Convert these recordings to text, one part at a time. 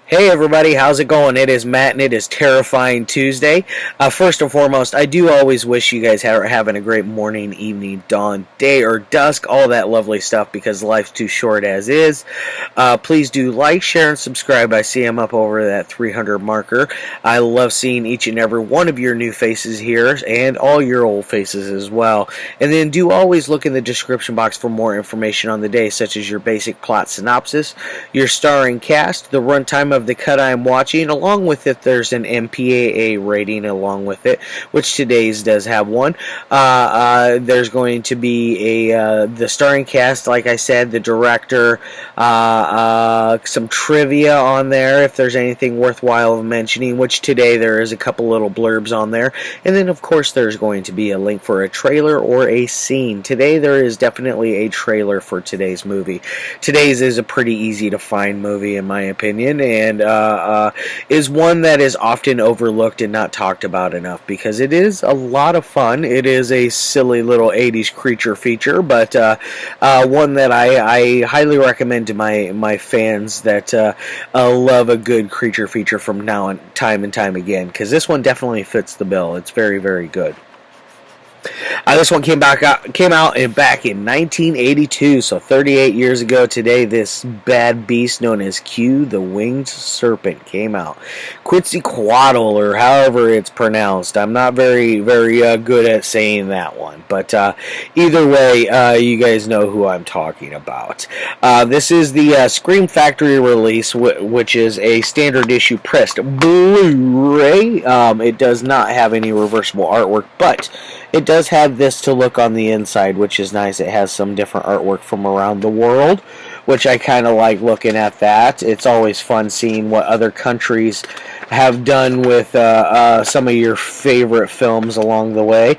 Hey everybody, how's it going? It is Matt and it is Terrifying Tuesday. First and foremost, I do always wish you guys are having a great morning, evening, dawn, day, or dusk, all that lovely stuff because life's too short as is. Please do like, share, and subscribe. I see I'm up over that 300 marker. I love seeing each and every one of your new faces here and all your old faces as well. And then do always look in the description box for more information on the day, such as your basic plot synopsis, your starring cast, the runtime of the cut I'm watching, along with it there's an MPAA rating along with it, which today's does have one. There's going to be the starring cast, like I said, the director, some trivia on there if there's anything worthwhile of mentioning, which today there is a couple little blurbs on there, and then of course there's going to be a link for a trailer or a scene. Today there is definitely a trailer for today's movie. Today's is a pretty easy to find movie in my opinion, and is one that is often overlooked and not talked about enough because it is a lot of fun. It is a silly little 80s creature feature, but one that I highly recommend to my fans that love a good creature feature from now on, time and time again, because this one definitely fits the bill. It's very, very good. This one came out back in 1982, so 38 years ago today. This bad beast known as Q, the Winged Serpent, came out. Quetzalcoatl, or however it's pronounced. I'm not very good at saying that one, but either way, you guys know who I'm talking about. This is the Scream Factory release, which is a standard issue pressed Blu-ray. It does not have any reversible artwork, but it does have this to look on the inside, which is nice. It has some different artwork from around the world, which I kind of like looking at that. It's always fun seeing what other countries have done with some of your favorite films along the way.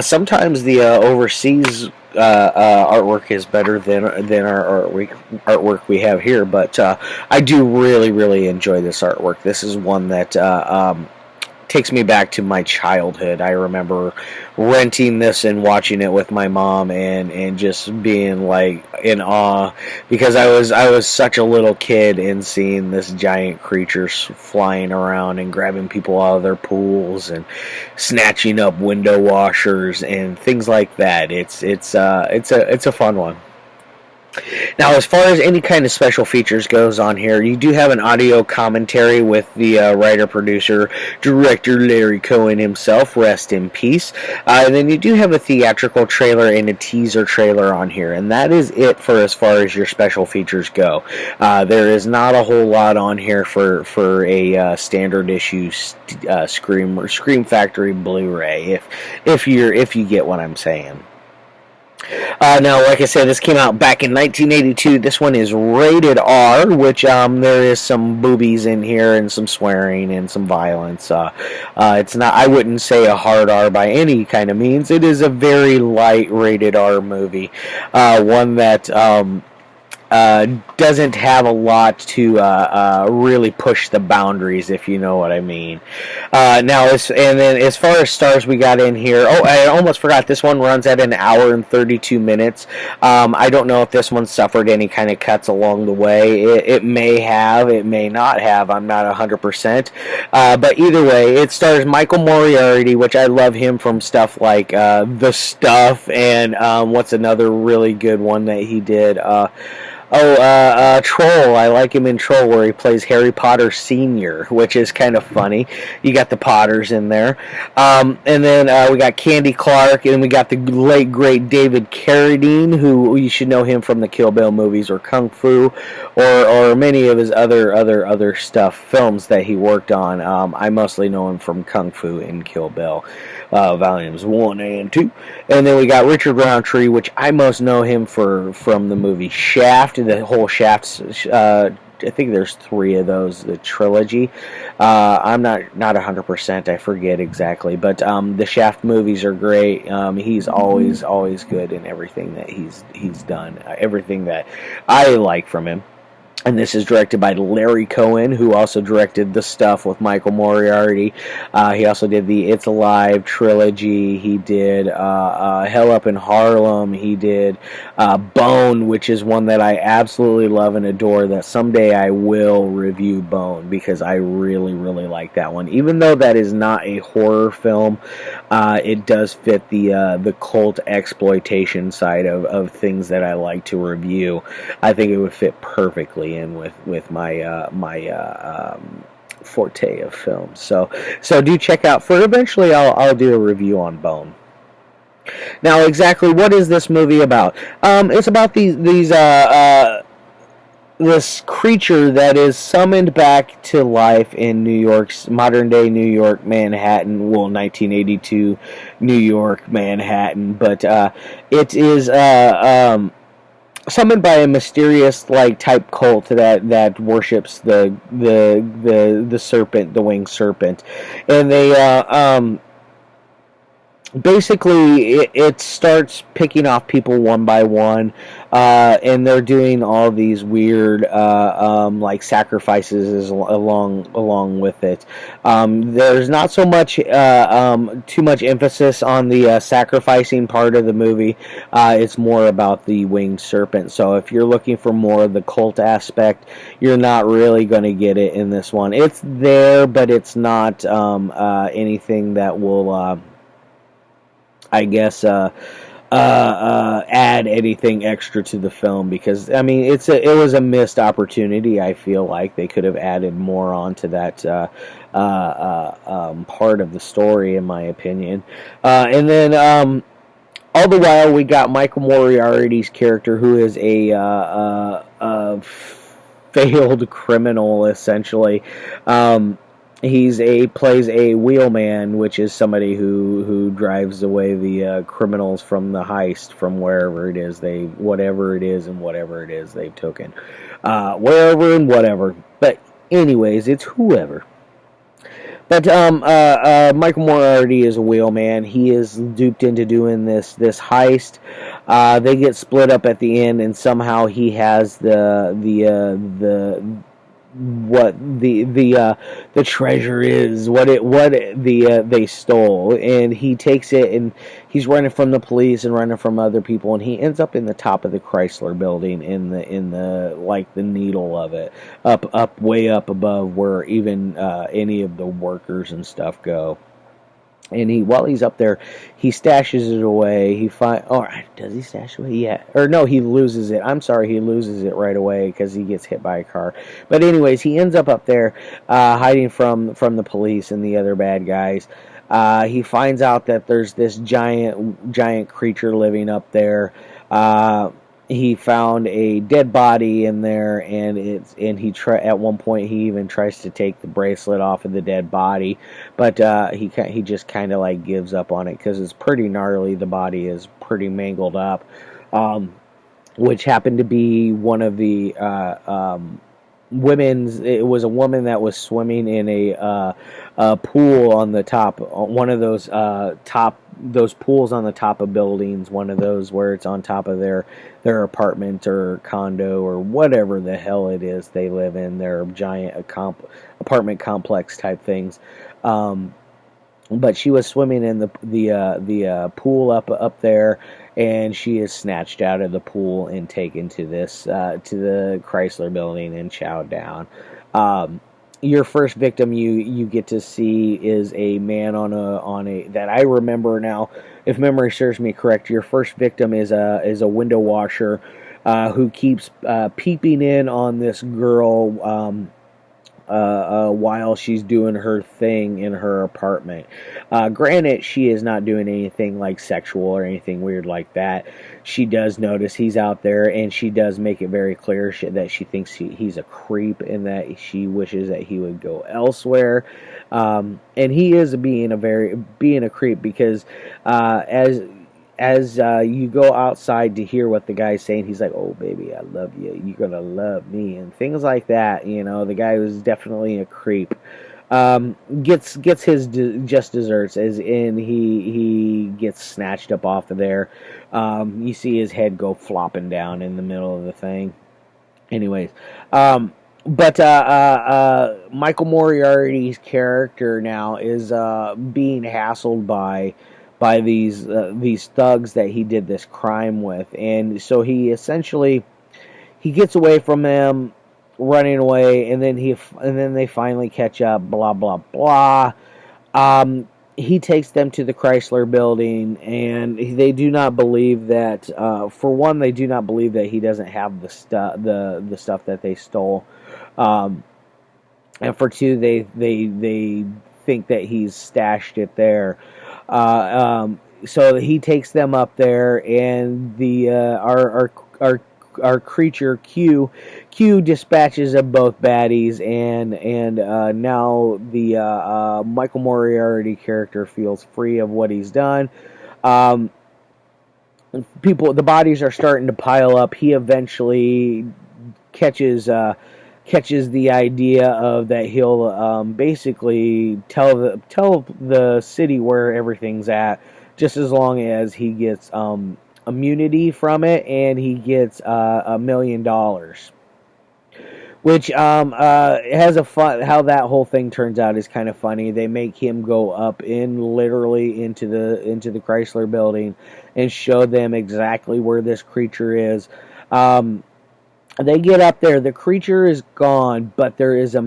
Sometimes the overseas artwork is better than our artwork we have here, but I do really enjoy this artwork. This is one that takes me back to my childhood. I remember renting this and watching it with my mom and just being like in awe because I was such a little kid and seeing this giant creatures flying around and grabbing people out of their pools and snatching up window washers and things like that. It's a fun one. Now, as far as any kind of special features goes on here, you do have an audio commentary with the writer, producer, director Larry Cohen himself, rest in peace. And then you do have a theatrical trailer and a teaser trailer on here, and that is it for as far as your special features go. There is not a whole lot on here for a standard issue Scream Factory Blu-ray, if you get what I'm saying. Now, like I said, this came out back in 1982. This one is rated R, which there is some boobies in here and some swearing and some violence. It's not, I wouldn't say a hard R by any kind of means. It is a very light rated R movie. One that doesn't have a lot to really push the boundaries, if you know what I mean. Now, as far as stars we got in here, I almost forgot, this one runs at an hour and 32 minutes. I don't know if this one suffered any kind of cuts along the way. It may have, it may not have. I'm not 100%. But either way, it stars Michael Moriarty, which I love him from stuff like The Stuff, and what's another really good one that he did? Troll. I like him in Troll, where he plays Harry Potter Sr., which is kind of funny. You got the Potters in there. And then we got Candy Clark, and we got the late, great David Carradine, who you should know him from the Kill Bill movies or Kung Fu, or many of his other films that he worked on. I mostly know him from Kung Fu and Kill Bill. Volumes 1 and 2. And then we got Richard Roundtree, which I most know him from the movie Shaft, the whole Shaft, I think there's 3 of those, the trilogy. I'm not 100%, I forget exactly, but the Shaft movies are great. He's always good in everything that he's done, everything that I like from him. And this is directed by Larry Cohen, who also directed The Stuff with Michael Moriarty. He also did the It's Alive trilogy. He did Hell Up in Harlem. He did Bone, which is one that I absolutely love and adore, that someday I will review Bone, because I really, really like that one. Even though that is not a horror film, it does fit the cult exploitation side of things that I like to review. I think it would fit perfectly in with my forte of film. So do check out. For eventually, I'll do a review on Bone. Now, exactly what is this movie about? It's about these this creature that is summoned back to life in New York's modern day New York, Manhattan, well, 1982 New York, Manhattan, but it is summoned by a mysterious type cult that worships the serpent, the winged serpent, and they basically it starts picking off people one by one, and they're doing all these weird sacrifices along with it. There's not so much too much emphasis on the sacrificing part of the movie. It's more about the winged serpent. So if you're looking for more of the cult aspect, you're not really going to get it in this one. It's there, but it's not anything that will I guess add anything extra to the film, because I mean it was a missed opportunity. I feel like they could have added more onto that part of the story, in my opinion. And then all the while we got Michael Moriarty's character, who is a failed criminal, essentially. Plays a wheelman, which is somebody who drives away the criminals from the heist, from wherever it is whatever it is they've taken, wherever and whatever. But anyways, it's whoever. But Michael Moriarty is a wheelman. He is duped into doing this heist. They get split up at the end, and somehow he has the treasure is, what they stole, and he takes it, and he's running from the police and running from other people, and he ends up in the top of the Chrysler Building, in the needle of it, up way up above where even any of the workers and stuff go. And while he's up there, he stashes it away. Does he stash it away? Yeah. Or no, he loses it. I'm sorry, he loses it right away because he gets hit by a car. But anyways, he ends up there, hiding from the police and the other bad guys. He finds out that there's this giant creature living up there. He found a dead body in there, and at one point he even tries to take the bracelet off of the dead body, but he just kind of gives up on it because it's pretty gnarly. The body is pretty mangled up, which happened to be one of the it was a woman that was swimming in a pool on the top, one of those pools on the top of buildings, one of those where it's on top of their apartment or condo or whatever the hell it is they live in, their giant apartment complex type things. But she was swimming in the pool up there, and she is snatched out of the pool and taken to the Chrysler Building and chowed down. Your first victim you get to see is a man on a that I remember now, if memory serves me correct. Your first victim is a window washer who keeps peeping in on this girl while she's doing her thing in her apartment. Granted, she is not doing anything sexual or anything weird like that. She does notice he's out there, and she does make it very clear that she thinks he's a creep, and that she wishes that he would go elsewhere. And he is being a creep, because as you go outside to hear what the guy's saying, he's like, "Oh, baby, I love you. You're gonna love me," and things like that. The guy was definitely a creep. Gets his just desserts, as in he gets snatched up off of there. You see his head go flopping down in the middle of the thing. Anyways, but Michael Moriarty's character now is being hassled by these thugs that he did this crime with, and so he gets away from them, running away, and then they finally catch up. Blah blah blah. He takes them to the Chrysler Building, and they do not believe that. For one, they do not believe that he doesn't have the stuff that they stole, and for two, they think that he's stashed it there. So he takes them up there, and the our creature Q dispatches of both baddies, and now the Michael Moriarty character feels free of what he's done. Um, the bodies are starting to pile up. He eventually catches the idea of that he'll basically tell the city where everything's at, just as long as he gets immunity from it, and he gets $1 million. Which has a fun. How that whole thing turns out is kind of funny. They make him go up literally into the Chrysler Building and show them exactly where this creature is. They get up there. The creature is gone, but there is a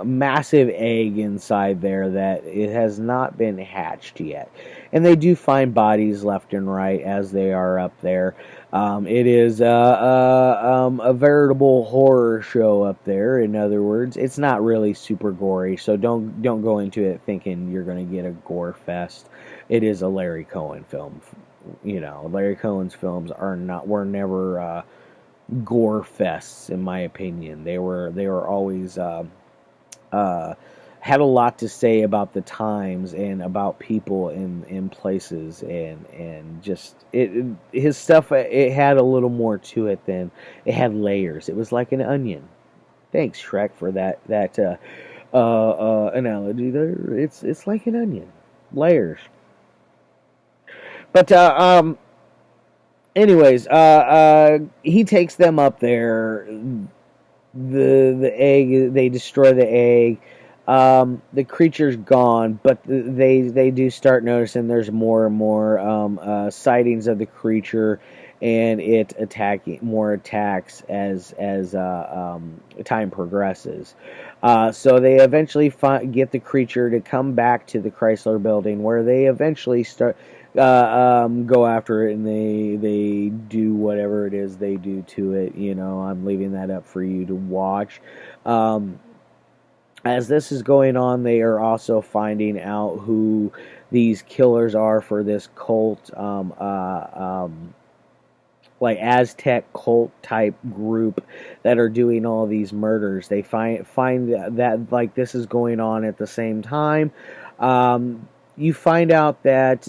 massive egg inside there that it has not been hatched yet. And they do find bodies left and right as they are up there. It is a veritable horror show up there. In other words, it's not really super gory, so don't go into it thinking you're going to get a gore fest. It is a Larry Cohen film. Larry Cohen's films were never gore fests, in my opinion. They were always had a lot to say about the times and about people in places, and just his stuff. It had a little more to it than it had layers. It was like an onion. Thanks, Shrek, for that analogy there. It's like an onion, layers. But anyways, he takes them up there. The egg, they destroy the egg. The creature's gone, but they do start noticing there's more and more sightings of the creature, and it more attacks as time progresses. So they eventually get the creature to come back to the Chrysler Building, where they eventually start go after it, and they do whatever it is they do to it. I'm leaving that up for you to watch. As this is going on, they are also finding out who these killers are for this cult, like Aztec cult type group that are doing all these murders. They find that like this is going on at the same time. You find out that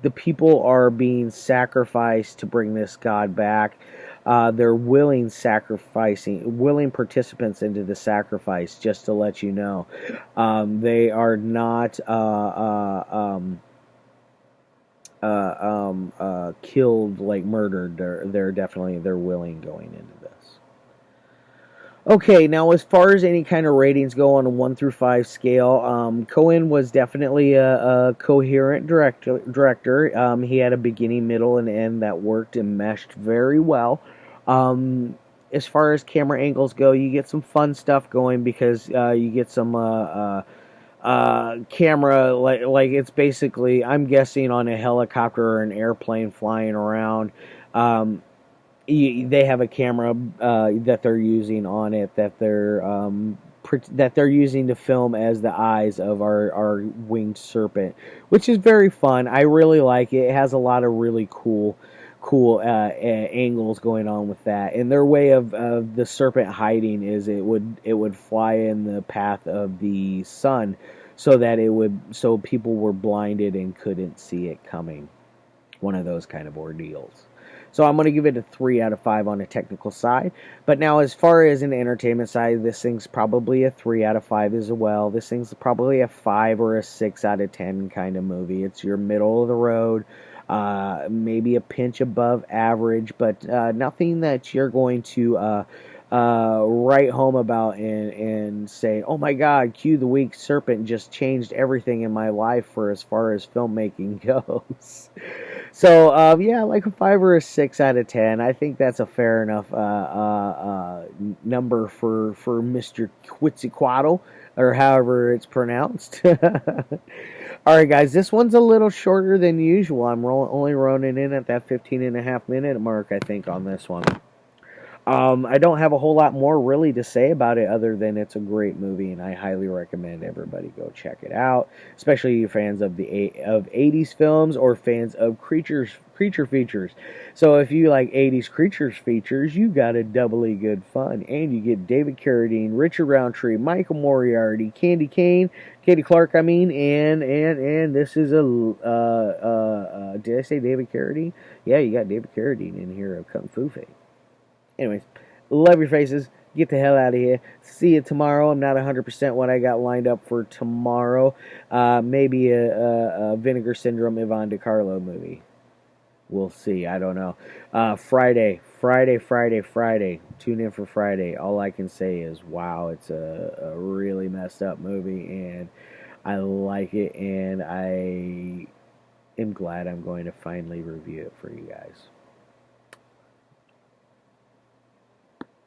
the people are being sacrificed to bring this god back. They're willing participants into the sacrifice, just to let you know. They are not killed, like murdered. They're willing going into this. Okay, now as far as any kind of ratings go on a 1 through 5 scale, Cohen was definitely a coherent director. He had a beginning, middle, and end that worked and meshed very well. As far as camera angles go, you get some fun stuff going, because you get some camera, like it's basically, I'm guessing, on a helicopter or an airplane flying around. They have a camera that they're using on it, that they're using to film as the eyes of our winged serpent, which is very fun. I really like it. It has a lot of really cool angles going on with that. And their way of the serpent hiding is it would fly in the path of the sun, so people were blinded and couldn't see it coming. One of those kind of ordeals. So I'm going to give it a 3 out of 5 on the technical side. But now, as far as an entertainment side, this thing's probably a 3 out of 5 as well. This thing's probably a 5 or a 6 out of 10 kind of movie. It's your middle of the road. maybe a pinch above average, but nothing that you're going to write home about and say, oh my god, cue the Winged Serpent just changed everything in my life for as far as filmmaking goes. So, yeah, like a 5 or a 6 out of 10. I think that's a fair enough number for Mr. Quetzalcoatl, or however it's pronounced. Alright, guys, this one's a little shorter than usual. I'm only running in at that 15.5 minute mark, I think, on this one. I don't have a whole lot more really to say about it other than it's a great movie and I highly recommend everybody go check it out, especially you fans of the 80s films or fans of creature features. So if you like 80s creatures features, you got a doubly good fun, and you get David Carradine, Richard Roundtree, Michael Moriarty, Katie Clark, I mean, and this is a did I say David Carradine? Yeah, you got David Carradine in here of Kung Fu Fate. Anyways, love your faces. Get the hell out of here. See you tomorrow. I'm not 100% what I got lined up for tomorrow. Maybe a Vinegar Syndrome Yvonne DiCarlo movie. We'll see. I don't know. Friday. Tune in for Friday. All I can say is, wow, it's a really messed up movie, and I like it, and I am glad I'm going to finally review it for you guys.